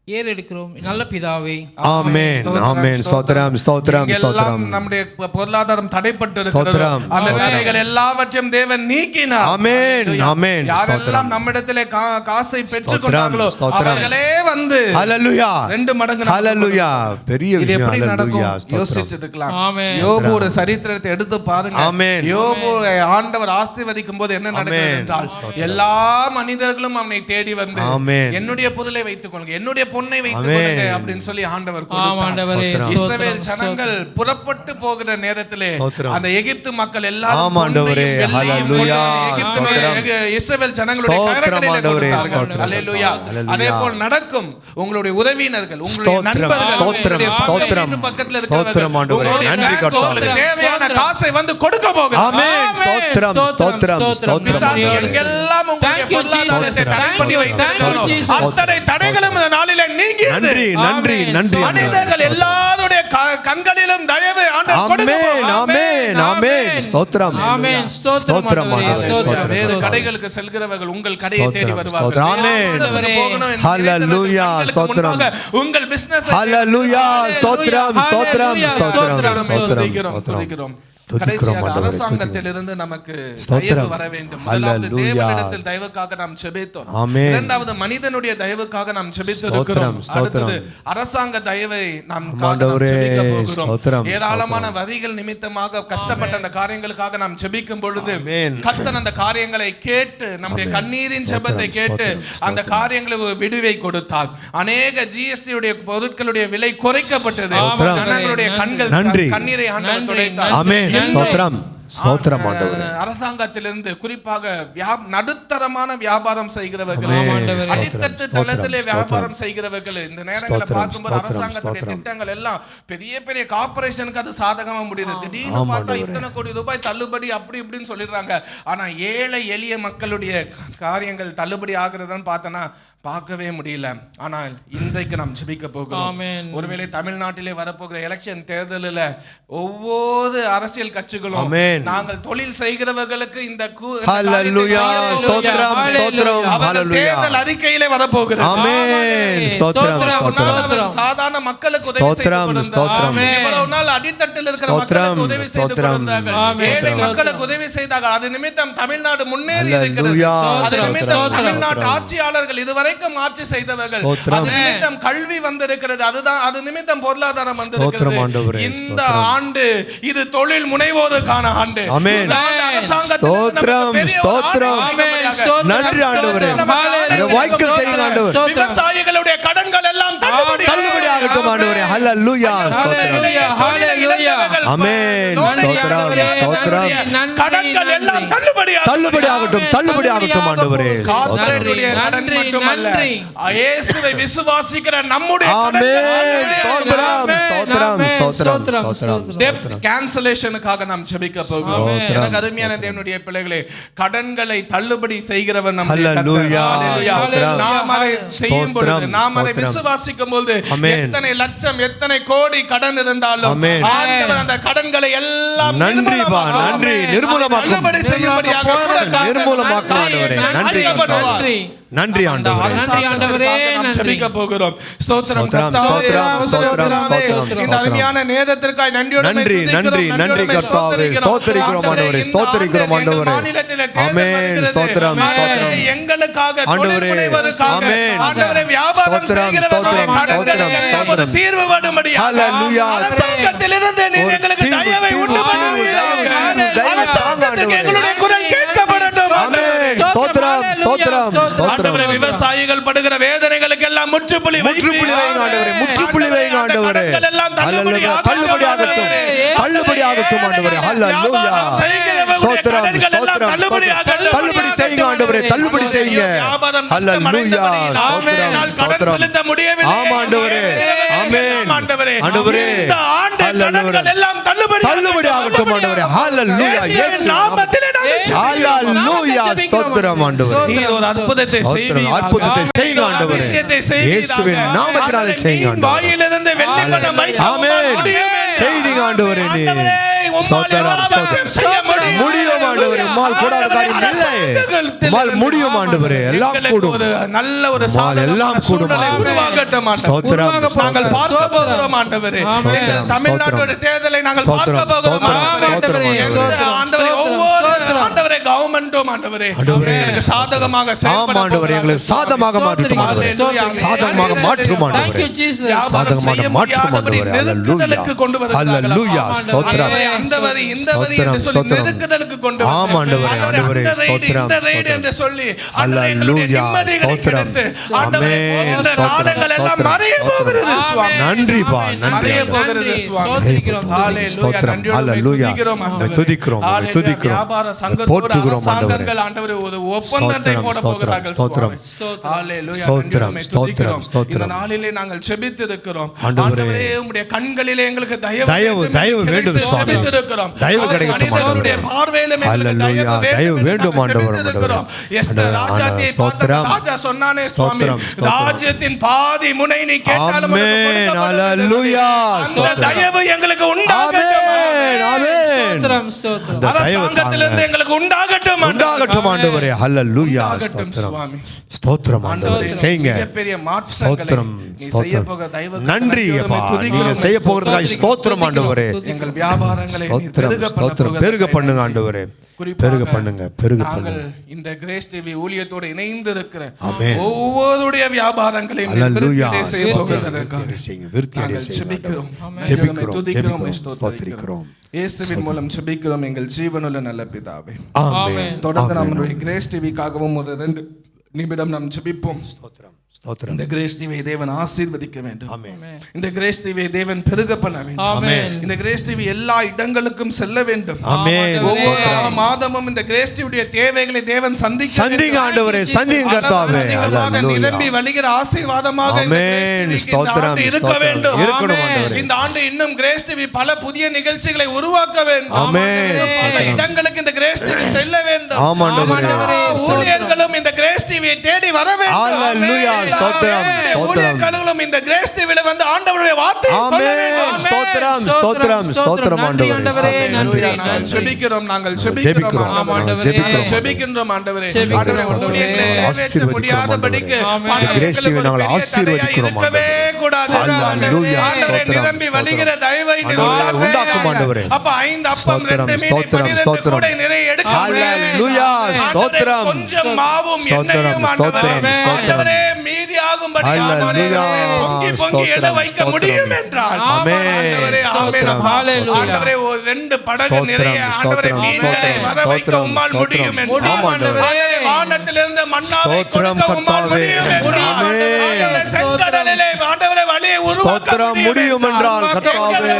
ஏறெடுக்கிறோம் நல்ல பிதாவே. ஆமென், ஆமென். ஸ்தோத்திரம், ஸ்தோத்திரம், எல்லாம் ஸ்தோத்திரம். நம்முடைய பொருளாதாரம் தடைப்பட்டு இருக்கிறது. ஸ்தோத்திரம், அந்த ஸ்தோத்திரம். வேலைகள் எல்லாவற்றையும் தேவன் நீக்கினார். ஆமென், ஆமென். யாரெல்லாம் ஸ்தோத்திரம். நம்மிடத்திலே காசை பெற்றுக் ஸ்தோத்திரம், கொண்டார்களோ ஸ்தோத்திரம். அவர்களே வந்து ஹல்லேலூயா. 2 மடங்கு ஹல்லேலூயா. பெரிய இது விஷயம். எப்படி நடக்கும் ஹல்லேலூயா. ஸ்தோத்திரம். யோசிச்சுட்டு இருக்கலாம். ஆமென். யோபு ஒரு சரித்திரத்தை எடுத்து பாருங்க. ஆமென். யோபு ஆண்டவர் ஆசீர்வதிக்கும் போது என்ன நடக்கிறது ஆமென். என்றால் எல்லா மனிதர்களும் அவனை தேடி வந்து ஆமென். என்னுடைய பொருளை வைத்துக் கொள்ளுங்க, என்னுடைய பொன்னை வைத்துக் ஆமென். கொள்ளுங்க அப்படின்னு சொல்லி ஆண்டவர் ஆம் ஆண்டவரே. கொடுத்தார். ஸ்தோத்திரம். இஸ்ரவேல் ஜனங்கள் புறப்பட்டு போகிற நேரத்திலே ஸ்தோத்திரம். அந்த எகிப்து மக்கள் எல்லாரும் ஆம் ஆண்டவரே. பொன்னையும் வெள்ளியையும் ஹல்லேலூயா. கொண்டு ஸ்தோத்திரம். இஸ்ரவேல் ஜனங்களுடைய ஸ்தோத்திரம் கரங்களிலே ஆண்டவரே. கொடுத்தார்கள். ஸ்தோத்திரம். ஹல்லேலூயா. ஹல்லேலூயா. அதேபோல் நடக்கும். உங்களுடைய உறவினர்கள், உங்களுடைய ஸ்தோத்திரம், நண்பர்கள், ஸ்தோத்திரம், உங்களுடைய ஸ்தோத்திரம். வீட்டு பக்கத்துல ஸ்தோத்திரம் இருக்கிறவர்கள், ஆண்டவரே. உங்களுடைய நன்றி பேங்க் கர்த்தாவே. உங்களுக்கு தேவையான காசை வந்து கொடுக்க போகிறார். ஆமென். ஸ்தோத்திரம், ஸ்தோத்திரம், ஸ்தோத்திரம். பிசாசு எங்கெல்லாம் உங்களுடைய Thank you, பொருளாதாரத்தை Jesus. தடை பண்ணி Thank you, வைத்திருக்கிறாரோ, Jesus. அத்தனை தடைகளும் இந்த நாளிலே நீங்கியது. நன்றி, நன்றி, ஆமென். நன்றி ஆண்டவரே. மனிதர்கள் எல்லாருடைய கண்களிலும் தயவு ஆண்டவர் கொடுக்க ஆமென், போகிறார். ஆமென், ஆமென். ஸ்தோத்திரம். ஆமென். ஸ்தோத்திரம் ஸ்தோத்திரம் ஆண்டவரே. ஆண்டவரே. ஸ்தோத்திரம். வேறு ஸ்தோத்திரம். கடைகளுக்கு செல்கிறவர்கள் உங்கள் கடையை தேடி ஸ்தோத்திரம், வருவார்கள். ஸ்தோத்திரம். ஆமென். வேறு போகணும் என்று ஹல்லேலூயா. நினைத்தவர்கள் ஸ்தோத்திரம். முன்பாக உங்கள் business ஹல்லேலூயா. ஸ்தோத்திரம், ஸ்தோத்திரம், ஹல்லேலூயா. ஸ்தோத்திரம், ஸ்தோத்திரம், ஸ்தோத்திரம், துதிக்கிறோம், ஸ்தோத்திரம். துதிக்கிறோம். துதிக்கிறோம் கடைசியாக ஆண்டவரே. அரசாங்கத்திலிருந்து நமக்கு ஸ்தோத்திரம். தயவு வர வேண்டும். முதலாவது ஹல்லேலூயா. தேவனிடத்தில் தயவுக்காக நாம் ஜெபித்தோம். ஆமென். இரண்டாவது மனிதனுடைய தயவுக்காக நாம் ஸ்தோத்திரம், ஜெபித்திருக்கிறோம். ஸ்தோத்திரம். அடுத்தது அரசாங்க தயவை நாம் ஆண்டவரே, ஜெபிக்க போகிறோம். ஸ்தோத்திரம், ஏராளமான ஸ்தோத்திரம். வரிகள் நிமித்தமாக கஷ்டப்பட்ட அந்த காரியங்களுக்காக நாம் ஜெபிக்கும் பொழுது ஆமென். கர்த்தர் அந்த காரியங்களை கேட்டு நம்முடைய ஆமென். கண்ணீரின் ஸ்தோத்திரம், ஜெபத்தை கேட்டு ஸ்தோத்திரம், அந்த காரியங்களுக்கு ஒரு விடுவை கொடுத்தார். அநேக ஜிஎஸ்டி உடைய பொருட்களுடைய விலை குறைக்கப்பட்டது. ஸ்தோத்திரம். ஜனங்களுடைய கண்கள் நன்றி. கண்ணீரை ஆண்டவர் நன்றி. துடைத்தார். ஆமென். ஸ்தோத்திரம், ஸ்தோத்திரம் ஆண்டவரே. அரசாங்கத்திலிருந்து குறிப்பாக நடுத்தரமான வியாபாரம் செய்கிறவர்கள், ஆமென். ஆண்டவரே. அடித்தட்டு ஸ்தோத்திரம், தளத்திலே ஸ்தோத்திரம். வியாபாரம் செய்கிறவர்கள் இந்த நேரங்களை ஸ்தோத்திரம், பார்க்கும்போது ஸ்தோத்திரம், அரசாங்கத்துடைய ஸ்தோத்திரம். திட்டங்கள் எல்லாம் பெரிய பெரிய கார்பரேஷனுக்கு அது சாதகமா முடியுது. திடீர்னு ஆமா, பார்த்தா ஆண்டவரே. இத்தனை கோடி ரூபாய் தள்ளுபடி அப்படி இப்படின்னு சொல்லிடுறாங்க. ஆனா ஏழை எளிய மக்களுடைய காரியங்கள் தள்ளுபடி ஆகுறதுன்னு பார்த்தனா பார்க்கவே முடியல. ஆனால் இன்றைக்கு நாம் ஜெபிக்க போகிறோம். ஆமென். ஒருவேளை தமிழ்நாட்டிலே வரப்போகிற எலெக்ஷன் தேர்தலில் ஒவ்வொரு அரசியல் கட்சிகளும் நாங்கள் தொழில் செய்கிறவர்களுக்கு இந்த ஹல்லேலூயா ஸ்தோத்திரம் ஸ்தோத்திரம் ஹல்லேலூயா தேர்தல் அறிக்கையிலே வரப்போகிறது. ஆமென் ஸ்தோத்திரம் ஸ்தோத்திரம் சாதாரண மக்களுக்கு உதவி ஸ்தோத்திரம் ஸ்தோத்திரம் இவ்வளவு நாள் அடித்தட்டில் இருக்கிற மக்களுக்கு உதவி செய்து கொண்டிருந்தார்கள். ஏழை மக்களுக்கு உதவி செய்தார்கள். அது நிமித்தம் தமிழ்நாடு முன்னேறி இருக்கிறது. அது நிமித்தம் தமிழ்நாட்டு ஆட்சியாளர்கள் இதுவரைக்கும் ஆட்சி செய்தவர்கள். அது நிமித்தம் கல்வி வந்திருக்கிறது. அது நிமித்தம் பொருளாதாரம் வந்திருக்கிறது. இந்த ஆண்டு இது தொழில் முனைவோருக்கான ஆண்டு. ஆமென் ஸ்தோத்திரம் ஸ்தோத்திரம் நன்றி ஆண்டவரே. வாய்க்கல் செய்யுங்க ஆண்டவரே. விவசாயிகளுடைய கடன்கள் எல்லாம் தள்ளுபடியாகட்டும் ஆண்டவரே. ஹல்லேலூயா ஸ்தோத்திரம் ஹல்லேலூயா ஆமென் ஸ்தோத்திரம் ஸ்தோத்திரம் கடன்கள் எல்லாம் தள்ளுபடியாகட்டும் தள்ளுபடியாகட்டும் ஆண்டவரே. நன்றி இயேசுவை விசுவாசிக்கிற நம்முடைய ஆமென் ஸ்தோத்திரம் ஸ்தோத்திரம் ஸ்தோத்திரம் ஸ்தோத்திரம் டெப்ட் கேன்சலேஷனுக்காக நாம் ஜெபிக்க போகிறோம். எனக்கு அருமையான தேவனுடைய பிள்ளைகளே, கடன்களை தள்ளுபடி செய்கிறவர் நம்முடைய ஹல்லேலூயா கர்த்தர். நாம் அதை செய்யும் பொழுது, நாம் அதை விசுவாசிக்கும் பொழுது, எத்தனை லட்சம் எத்தனை கோடி கடன் இருந்தாலும் ஆண்டவர் அந்த கடன்களை எல்லாம் நன்றிப்பா நன்றி நிர்மூலமாக்கும் செய்யும்படியாக நிர்மூலமாக்கும் ஆண்டவரே. நன்றி நன்றி நன்றி ஆண்டவரே. நாம் ஜெபிக்க போகிறோம். ஸ்தோத்திரம் ஸ்தோத்திரம் ஸ்தோத்திரம் ஸ்தோத்திரம் இந்த அருமையான நேரத்திற்காய் நன்றியோடு நன்றி நன்றி நன்றி கர்த்தாவே. ஸ்தோத்திரிக்கிறோம் ஆண்டவரே. ஸ்தோத்திரிக்கிறோம் ஆண்டவரே. ஆமென் ஸ்தோத்திரம் ஸ்தோத்திரம் எங்களுக்காக ஆண்டவரே. ஆமென் ஆண்டவரே வியாபாரம் செய்கிறவர்களுடைய கடன்களை தீர்வு வரும்படி ஹல்லேலூயா அரசாங்கத்திலிருந்து நீர் எங்களுக்கு தயவை உண்டு பண்ணுவீராக. அரசாங்கத்துக்கு எங்களுடைய குரல் கேட்கப்படட்டும். ஆமென் ஸ்தோத்திரம் ஸ்தோத்திரம் ஸ்தோத்திரம். விவசாயிகள் படுகிற வேதனைகளுக்கு எல்லாம் முற்றுப்புள்ளி வைங்க ஆண்டவரே. முற்றுப்புள்ளி வைங்க ஆண்டவரே. ஹல்லேலூயா தள்ளுபடியாகட்டும் தள்ளுபடியாகட்டும் ஆண்டவரே. ஹல்லேலூயா ஸ்தோத்திரம் ஸ்தோத்திரம் தள்ளுபடி செய்யுங்க ஆண்டவரே. தள்ளுபடி செய்யுங்க. ஹல்லேலூயா ஸ்தோத்திரம் ஸ்தோத்திரம். ஆமா ஆண்டவரே. ஆமென் ஆண்டவரே. தள்ளுபடியாகட்டும் ஆண்டவரே. ஹல்லேலூயா இயேசு நாமத்திலே ஹல்லேலூயா ஸ்தோத்திரம் ஆண்டவரே. நீர் ஒரு அற்புதத்தை செய்வீராக. அற்புதத்தை செய்யுங்க ஆண்டவரே. இயேசுவின் நாமத்தினாலே செய்யுங்க ஆண்டவரே. வாயிலிருந்து வெள்ளிப்பணம் வைத்து ஆமென் செய்யுங்க ஆண்டவரே. நீ ஸ்தோத்திரம் ஸ்தோத்திரம் முடியும் ஆண்டவரே. உம்மால் கூடாத காரியம் இல்லை. உம்மால் முடியும் ஆண்டவரே. எல்லாம் கூடும். நல்ல ஒரு எல்லாம் கூடும். உருவாகட்டும் ஸ்தோத்திரம் நாங்கள் பார்க்க போகிறோம் ஆண்டவரே. தமிழ்நாட்டோட தேர்தலை நாங்கள் பார்க்க போகிறோம் ஆண்டவரே. ஒவ்வொரு ஆண்டவரே கவர்மெண்ட்டும் ஆண்டவரே எங்களுக்கு சாதகமாக செயல்பட ஆண்டவரே. எங்களுக்கு சாதகமாக மாற்றும் ஆண்டவரே. சாதகமாக மாற்றும் ஆண்டவரே. சாதகமாக மாற்றும் ஆண்டவரே. ஹல்லேலூயா ஹல்லேலூயா ஸ்தோத்திரம் அந்த வரி இந்த வரி என்று சொல்லி நெருக்குதலுக்கு கொண்டு ஆமா ஆண்டவரே. ஆண்டவரே ஸ்தோத்திரம் ஸ்தோத்திரம் என்று சொல்லி ஹல்லேலூயா ஸ்தோத்திரம் ஆமென் காலங்கள் எல்லாம் மறைய போகிறது சுவாமி. நன்றிப்பா நன்றி மறைய போகிறது சுவாமி. ஹல்லேலூயா நன்றியோடு துதிக்கிறோம் துதிக்கிறோம். வியாபார சங்கத்தோடு அரசாங்கங்கள் ஆண்டவரே ஒரு ஒப்பந்தத்தை போட போகிறார்கள் ஸ்தோத்திரம் ஹல்லேலூயா ஸ்தோத்திரம் ஸ்தோத்திரம் ஸ்தோத்திரம். இந்த நாளிலே நாங்கள் ஜெபித்து இருக்கிறோம் ஆண்டவரே. உம்முடைய கண்களிலே எங்களுக்கு தயவு வேண்டும் சுவாமி. தயவு கிடைக்கட்டும் ஆண்டவரே. ஹல்லேலூயா தயவு வேண்டும் ஆண்டவரே. ஸ்தோத்திரம் ராஜா சொன்னானே சுவாமி, ஸ்தோத்திரம் ராஜ்யத்தின் பாதி முனை நீ கேட்டாலும் ஆமென் ஹல்லேலூயா ஸ்தோத்திரம். தயவு எங்களுக்கு உண்டாகட்டும். ஆமென் ஆமென் ஸ்தோத்திரம் ஸ்தோத்திரம். அந்த தயவு அரசாங்கத்திலிருந்து எங்களுக்கு உண்டாகட்டும் உண்டாகட்டும் ஆண்டவரே. ஹல்லேலூயா ஸ்தோத்திரம் ஸ்தோத்திரம் ஆண்டவரே. செய்யுங்க பெரிய ஸ்தோத்திரம் ஸ்தோத்திரம். நன்றி அப்பா. நீங்க செய்ய போகிறதுக்காக ஸ்தோத்திரம் ஆண்டவரே. எங்கள் வியாபாரங்களை ஸ்தோத்திரம் ஸ்தோத்திரம். பெருக பண்ணுங்க ஆண்டவரே. பெருக பண்ணுங்க பெருக பண்ணுங்க. இந்த கிரேஸ் டிவி ஊழியத்தோடு இணைந்து இருக்கிற ஆமென். ஒவ்வொருடைய வியாபாரங்களையும் ஹல்லேலூயா செய்ய போகிறதற்காக விருத்தி அடைய செய்யுங்க. ஜெபிக்கிறோம் ஸ்தோத்திரிக்கிறோம். இயேசுவின் மூலம் ஜெபிக்கிறோம் எங்கள் ஜீவனுள்ள நல்ல பிதாவே. ஆமென். தொடர்ந்து நம்முடைய கிரேஸ் டிவிக்காகவும் ஒரு 2 நிமிடம் நாம் ஜெபிப்போம். ஸ்தோத்திரம் ஸ்தோத்திரம். இந்த கிரேஸ் டிவியை தேவன் ஆசீர்வதிக்க வேண்டும். ஆமென். இந்த கிரேஸ் டிவியை தேவன் பெருக பண்ண வேண்டும். ஆமென். இந்த கிரேஸ் டிவி எல்லா இடங்களுக்கும் செல்ல வேண்டும். ஆமென். ஒவ்வொரு மாதமும் இந்த கிரேஸ் டிவியுடைய தேவைகளை தேவன் சந்திங்க ஆண்டவரே, சந்திங்க கர்த்தாவே. அல்லேலூயா. நிரம்பி வழிகிற ஆசீர்வாதமாக இந்த ஆமென். கிரேஸ் டிவிக்கு இந்த ஸ்தோத்திரம், ஆண்டு இருக்க ஸ்தோத்திரம். வேண்டும். இருக்கணும் ஆண்டவரே. இந்த ஆண்டு இன்னும் கிரேஸ் டிவி பல புதிய நிகழ்ச்சிகளை உருவாக்க வேண்டும். ஆமென். பல இடங்களுக்கு இந்த கிரேஸ் டிவி செல்ல வேண்டும். ஆமா ஆண்டவரே. ஊழியர்களும் இந்த கிரேஸ் டிவியை தேடி வர வேண்டும். அல்லேலூயா. ஸ்தோத்திரம், ஸ்தோத்திரம். ஊழியர்களும் இந்த கிரேஸ் டிவியில வந்து ஆண்டவருடைய வார்த்தையை சொல்ல வேண்டும். ஆமென். ஸ்தோத்திரம், ஸ்தோத்திரம், ஸ்தோத்திரம் ஆண்டவரே. நாங்கள் ஜெபிக்கிறோம், நாங்கள் ஜெபிக்கிறோம், ஜெபிக்கிறோம், நாங்கள் நாங்கள் ஜெபிக்கிறோம். ஜெபிக்கின்றோம் ஆண்டவரே. ஜெபிக்கிறோம். ஆண்டவரே, ஊழியர்களை நிறைவேற்ற முடியாதபடிக்கு கிரேஸ்டிவை நாங்கள் ஆசீர்வதிக்கிறோம் இருக்கவே கூடாது. அல்லேலூயா. ஆண்டவரே, நிரம்பி வழிகிற தயவை நீர் உண்டாக்கும் ஆண்டவரே. அப்ப 5 அப்பம் ஸ்தோத்திரம், 2 மீன் ஸ்தோத்திரம், 12 ஸ்தோத்திரம். கூடை நிறைய எடுக்க அல்லேலூயா. ஸ்தோத்திரம். கொஞ்சம் மாவும் ஸ்தோத்திரம், எண்ணெயும் ஸ்தோத்திரம், ஆண்டவரே, ஸ்தோத்திரம். ஆண்டவரே, மீதியாகும்படி அல்லேலூயா. பொங்கி பொங்கி எழ வைக்க ஸ்தோத்திரம், முடியும் என்றால் ஆமென். ஆண்டவரே, ஆமென். ஹalleluya. ஆண்டவரே, ஒரு 2 படகு நிறைய ஸ்தோத்திரம், ஆண்டவரே ஸ்தோத்திரம், மீன்களை வர வைக்க ஸ்தோத்திரம், உம்மால் முடியும் ஸ்தோத்திரம். என்றால் ஆமா, ஆண்டவரே. ஆண்டவரே, வானத்திலிருந்து மன்னாவை ஸ்தோத்திரம், கொடுக்க உம்மால் கர்த்தாவே. முடியும் என்றால் ஆமென். ஆண்டவரே, செங்கடலிலே ஆண்டவரே வழியை உருவாக்க ஸ்தோத்திரம் முடியும் என்றால் கர்த்தாவே.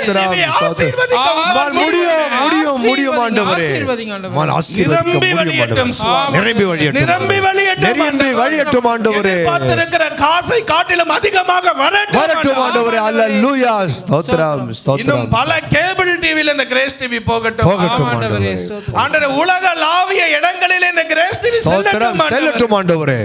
ஸ்தோத்திரம், ஸ்தோத்திரம். உம்மால் முடியும் ஆண்டவரே. உம்மால் ஆசீர்வதிக்க முடியும் ஆண்டவரே. நிரம்பி வழியட்டும். நிரம்பி வழியட்டும் ஆண்டவரே. பார்த்திருக்கிற காசை காட்டிலும் அதிகமாக வரட்டும் ஆண்டவரே. அல்லேலூயா. ஸ்தோத்திரம், இன்னும் ஸ்தோத்திரம். பல கேபிள் டிவில இந்த கிரேஸ் டிவி போகட்டும். ஆண்டவரே. ஆண்டவரே, உலகளாவிய இடங்களில் இந்த கிரேஸ் டிவி ஸ்தோத்திரம் செல்லட்டும் ஆண்டவரே.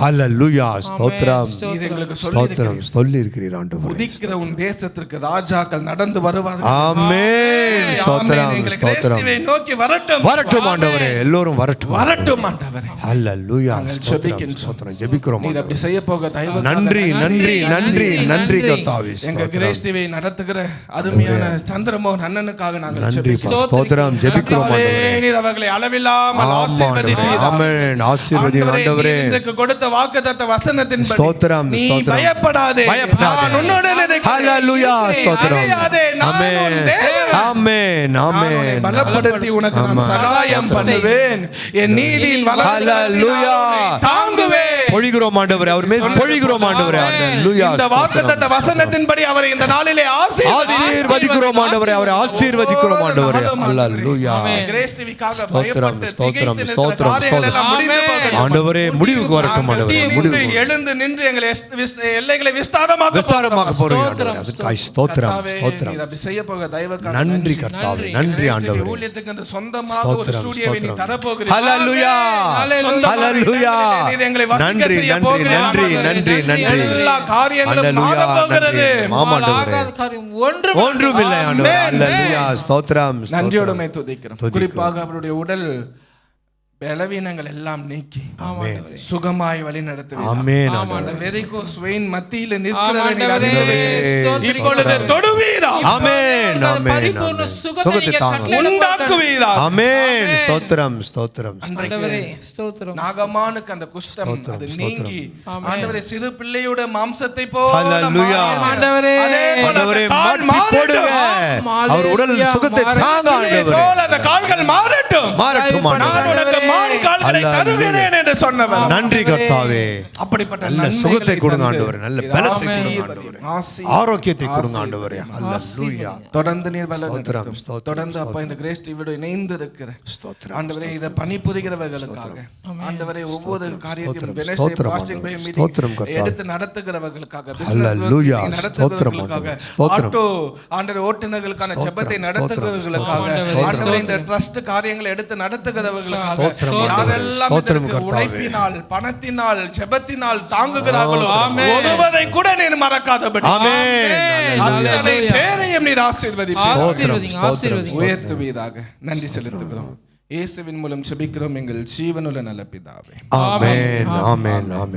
ஹல்லேலூயா. ஸ்தோத்திரம், நீர் எங்களுக்கு ஸ்தோத்திரம். சொல்லி இருக்கிறீர் ஆண்டவரே. உதிக்கிற உன் தேசத்திற்கு ராஜாக்கள் நடந்து வருவார்கள். ஆமென். ஸ்தோத்திரம், எங்களை கிரேஸ் ஸ்தோத்திரம். டிவியை நோக்கி வரட்டும். வரட்டும் ஆண்டவரே. எல்லோரும் வரட்டும். வரட்டும் ஆண்டவரே. ஹல்லேலூயா. நாங்கள் ஸ்தோத்திரம், ஜெபிக்கின்றோம். ஸ்தோத்திரம். ஜெபிக்கிறோம் நீர் அப்படி செய்ய போக தயவு நன்றி, நன்றி, நன்றி, நன்றி கர்த்தாவே. எங்க கிரேஸ் டிவியை நடத்துகிற அருமையான சந்திரமோகன் அண்ணனுக்காக நாங்கள் நன்றி ஜெபிக்கிறோம். ஸ்தோத்திரம். ஜெபிக்கிறோம் ஆண்டவரே. நீர் அவர்களை அளவில்லாமல் ஆமா ஆசீர்வதிப்பீர். ஆமென். ஆசீர்வதியும் ஆண்டவரே. இன்றைக்கு கொடுத்த வாக்குத்தத்த வசனத்தின்படி ஸ்தோத்திரம், நீ ஸ்தோத்திரம். பயப்படாதே, நான் உன்னுடன் இருக்கிறேன். ஹல்லேலூயா. ஸ்தோத்திரம். அழியாதே, நான் உன் ஆமென், தேவன். ஆமென், நான் உன்னை ஆமென். பலப்படுத்தி உனக்கு நான் ஆமா. சகாயம் பண்ணுவேன். என் நீதியின் ஹல்லேலூயா. தாங்குவேன். பொழிகிறோம் ஆண்டவரே. அவர் மேல் பொழிகிறோம் ஆண்டவரே. ஹல்லேலூயா. இந்த வாக்குத்தத்த வசனத்தின்படி அவரை இந்த நாளிலே ஆசீர்வதிக்கிறோம் ஆண்டவரே. அவரை ஆசீர்வதிக்கிறோம் ஆண்டவரே. ஹல்லேலூயா. கிரேஸ் டிவிக்காக ஸ்தோத்திரம், பயப்பட்டு ஸ்தோத்திரம், திகைத்து நிற்கிற ஸ்தோத்திரம், காரியங்கள் எல்லாம் முடிந்து போகட்டும். ஆண்டவரே முடிவுக்கு வரட்டும் ஆண்டவரே. முடிவுக்கு எழுந்து நின்று எங்களை எல்லைகளை விஸ்தாரமாக விஸ்தாரமாக போறீங்க ஆண்டவரே. அதுக்காய் ஸ்தோத்திரம், கர்த்தாவே, ஸ்தோத்திரம். நீர் அப்படி செய்ய போக தயவுக்காக நன்றி கர்த்தாவே. நன்றி ஆண்டவரே. ஊழியத்துக்கு என்று சொந்தமாக ஒரு ஸ்தோத்திரம், ஸ்டுடியோவை நீ ஸ்தோத்திரம். தரப்போகிறீர். ஹல்லேலூயா. ஹல்லேலூயா. நீர் எங்களை வசிக்க நன்றி, செய்ய நன்றி, போகிறீர். நன்றி, நன்றி, நன்றி. எல்லா காரியங்களும் ஹல்லேலூயா. மாறப் போகிறது. நன்றி. ஆமா ஆண்டவரே. ஒன்றும் இல்லை ஆண்டவரே. ஹல்லேலூயா. ஸ்தோத்திரம், நன்றியோடுமை துதிக்கிறோம். துதிக்கிறோம். குறிப்பாக அவருடைய உடல் பலவீனங்கள் எல்லாம் நீக்கி ஆமென். சுகமாய் வழி நடத்துவீர். ஆமென் ஆண்டவரே. வெரிகோஸ் வெயின் மத்தியில நிற்கிறதை நீர் ஆண்டவரே. அறிந்திருக்கிறீர். இப்பொழுது தொடுவீரா. ஆமென், ஆமென், பரிபூர்ண ஆமென். சுகத்தை சுகத்தை நீங்க தாங்க. கட்டளையிட உண்டாக்குவீரா. ஆமென். ஸ்தோத்திரம், ஸ்தோத்திரம். ஆண்டவரே ஸ்தோத்திரம். நாகமானுக்கு அந்த குஷ்டம் ஸ்தோத்திரம், அது ஸ்தோத்திரம். நீங்கி ஆண்டவரே சிறு பிள்ளையோட மாம்சத்தை போல ஹல்லேலூயா. ஆண்டவரே. ஆண்டவரே மாற்றி போடுங்க. அவர் உடல் சுகத்தை தாங்க ஆண்டவரே. அந்த கால்கள் மாறட்டும். மாறட்டும் நான் ஆண்டவரே. உனக்கு மான் கால்களை தருகிறேன் என்று சொன்னவர். நன்றி கர்த்தாவே. அப்படிப்பட்ட நல்ல நன்மைகளை சுகத்தை கொடுங்க தந்து ஆண்டவரே. நல்ல பலத்தை கொடுங்க ஆண்டவரே. ஆசீர்வதி. ஆரோக்கியத்தை கொடுங்க ஆண்டவரே. ஹல்லேலூயா. தொடர்ந்து நீர் பலன் ஸ்தோத்திரம், நடத்தும். ஸ்தோத்திரம், தொடர்ந்து அப்பா இந்த கிரேஸ் டிவியோடு இணைந்து இருக்கிற ஸ்தோத்திரம். ஆண்டவரே இதை பணிபுரிகிறவர்களுக்காக ஆண்டவரே ஒவ்வொரு காரியத்தையும் வெனஸ்டே ஸ்தோத்திரம், பாஸ்டிங் ஆண்டவரே. பிரேயர் ஸ்தோத்திரம் மீட்டிங் கர்த்தாவே. எடுத்து நடத்துகிறவர்களுக்காக ஹல்லேலூயா. business ஸ்தோத்திரம் நடத்துகிறவர்களுக்காக ஆண்டவரே. ஸ்தோத்திரம். ஆட்டோ ஆண்டவரே ஓட்டுநர்களுக்கான ஸ்தோத்திரம், ஜெபத்தை ஸ்தோத்திரம், நடத்துகிறவர்களுக்காக ஸ்தோத்திரம், ஆண்டவரே இந்த ட்ரஸ்ட் காரியங்களை எடுத்து நடத்துகிறவர்களுக்காக ஸ்தோத்திரம் ஆண்டவரே. யாரெல்லாம் ஸ்தோத்திரம் இதற்கு கர்த்தாவே. உழைப்பினால் பணத்தினால் ஜெபத்தினால் தாங்குகிறார்களோ ஒருவரை கூட நீர் மறக்காதபடி ஆமென். அத்தனை பேரையும் நீர் ஆசீர்வதிப்பீர். ஆசீர்வதிங்க, ஆசீர்வதிங்க. உயர்த்துவீராக. நன்றி செலுத்துகிறோம். இயேசுவின் மூலம் ஜெபிக்கிறோம் எங்கள் ஜீவனுள்ள நல்ல பிதாவே. ஆமென், ஆமென், ஆமென்.